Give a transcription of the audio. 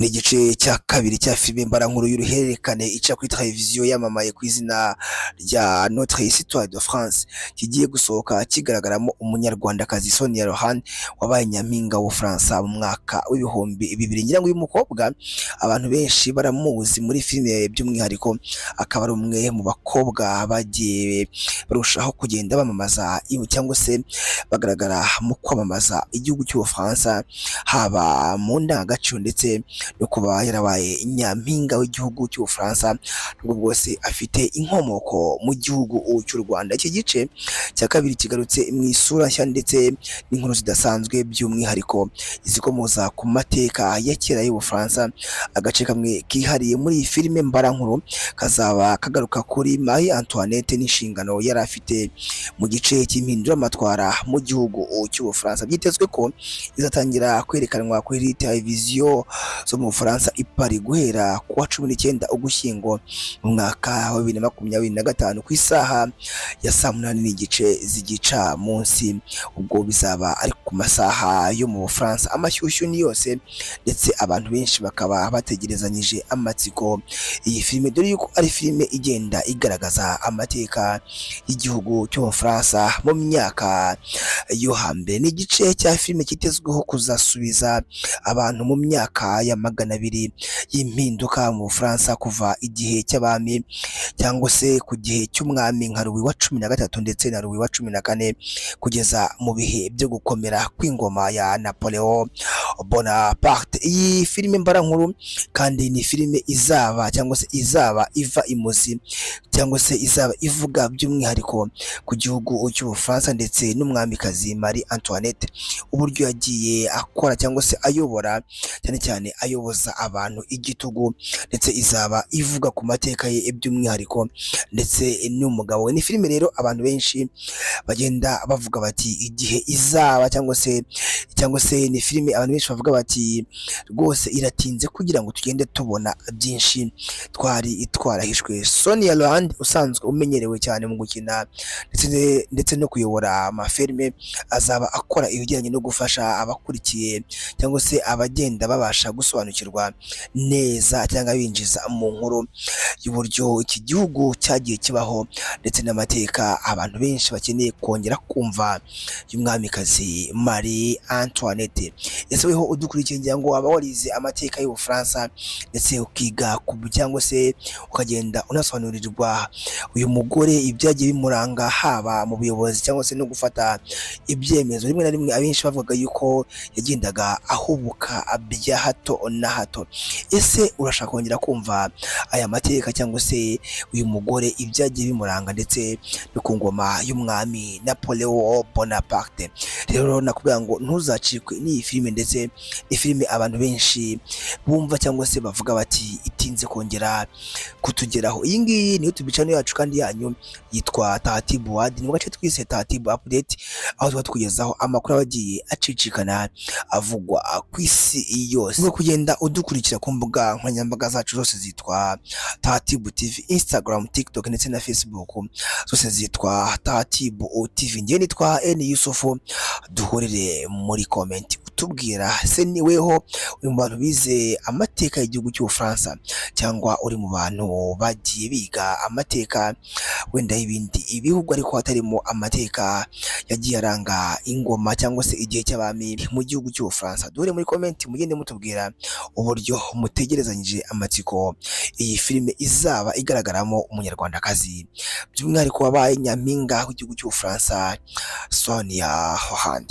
Ni igice cya kabiri cya filime mbarankuru y'uruhererekane ica kuri televiziyo yamamaye ku izina rya Notre Histoire de France, kigiye gusohoka kigaragaramo umunyarwandakazi Sonia Lohan wabaye nyampinga w'Ubufaransa mu mwaka w'ibihumbi bibiri. Ngira ngo uyu mukobwa abantu benshi baramuzi muri filime, by'umwihariko akaba ari umwe mu bakobwa bagiye barushaho kugenda bamamaza cyangwa se bagaragara mu kwamamaza igihugu cy'Ubufaransa, haba mu ndangagaciro ndetse no kuba yarabaye nyampinga w'igihugu cy'Ubufaransa, nubwo bwose afite inkomoko mu gihugu cy'u Rwanda. Iki gice cya kabiri kigarutse mu isura nshya ndetse n'inkuru zidasanzwe, by'umwihariko izikomoza ku mateka ya kera y'Ubufaransa. Agace kamwe kihariye muri iyi filime mbarankuru kazaba kagaruka kuri Marie Antoinette n'inshingano yari afite mu gice cy'impinduramatwara mu gihugu cy'Ubufaransa. Byitezwe ko izatangira kwerekanwa kuri televiziyo zo mu Bufaransa i Paris guhera ku wa 19 Ugushyingo mu mwaka wa 2025 ku isaha ya saa 8:30 z'igica munsi. Ubwo bizaba ari ku masaha yo mu Bufaransa, amashyushyu ni yose ndetse abantu benshi bakaba bategerezanyije amatsiko iyi filime, dore yuko ari filime igenda igaragaza amateka y'igihugu cy'Ubufaransa mu myaka yo hambere. Ni igice cya filime kitezweho kuzasubiza abantu mu myaka ya 200 y'impinduka mu Bufaransa, kuva igihe cy'abami cyangwa se ku gihe cy'umwami nka Louis wa 13 ndetse na Louis wa 14 kugeza mu bihe byo gukomera kw'ingoma ya Napoleon Bonaparte. Iyi filime mbarankuru kandi ni filime izaba cyangwa se izaba iva imuzi cyangwa se izaba ivuga by'umwihariko ku gihugu cy'Ubufaransa ndetse n'umwamikazi Marie Antoinette, uburyo yagiye akora cyangwa se ayobora, cyane cyane ayoboza abantu igitugu, ndetse izaba ivuga ku mateka ye by'umwihariko ndetse n'umugabo we. Ni filime rero abantu benshi bagenda bavuga bati igihe izaba cyangwa se ni filime abantu benshi bavuga bati rwose iratinze kugira ngo tugende tubona byinshi twari twarahishwe. Sonia Lohan usanzwe umenyerewe cyane mu gukina ndetse no kuyobora amafilime, azaba akora ibijyanye no gufasha abakurikiye cyangwa se abagenda babasha gusobanukirwa neza cyangwa binjiza mu nkuru y'uburyo iki gihugu cyagiye kibaho ndetse n'amateka abantu benshi bakeneye kongera kumva y'umwamikazi Marie Antoinette. Ese weho udukurikiye ngira ngo waba warize amateka y'Ubufaransa ndetse ukiga cyangwa se ukagenda unasobanurirwa uyu mugore ibyagiye bimuranga, haba mu buyobozi cyangwa se no gufata ibyemezo. Rimwe na rimwe abenshi bavuga yuko yagendaga ahubuka bya hato na hato. Ese urashaka kongera kumva aya mateka cyangwa se uyu mugore ibyagiye bimuranga ndetse no ku ngoma y'umwami Napoleon Bonaparte? Rero nakubwira ngo ntuzacikwe n'iyi filime, ndetse ni filime abantu benshi bumva cyangwa se bavuga bati itinze kongera kutugeraho. Iyi ngiyi ni YouTube channel yacu kandi yanyu yitwa Tatibu World. Ni mu gace twise Tatibu Update, aho tuba tukugezaho amakuru abagiye acicikana avugwa ku isi yose. Uri kugenda udukurikira ku mbuga nkoranyambaga zacu zose zitwa Tatibu TV, Instagram, TikTok ndetse na Facebook, zose zitwa Tatibu TV. Ngiye nitwa N Yusufu, duhurire muri comment utubwira se ni weho uri mu bantu bize amateka y'igihugu cy'Ubufaransa cyangwa uri mu bantu bagiye biga amateka wenda y'ibindi ibihugu ariko hatarimo amateka yagiye aranga ingoma cyangwa se igihe cy'abami mu gihugu cy'Ubufaransa. Duhure muri comment mugende mutubwira uburyo mutegerezanyije amatsiko iyi filime izaba igaragaramo umunyarwandakazi, by'umwihariko wabaye nyampinga w'igihugu cy'Ubufaransa Sonia Lohan.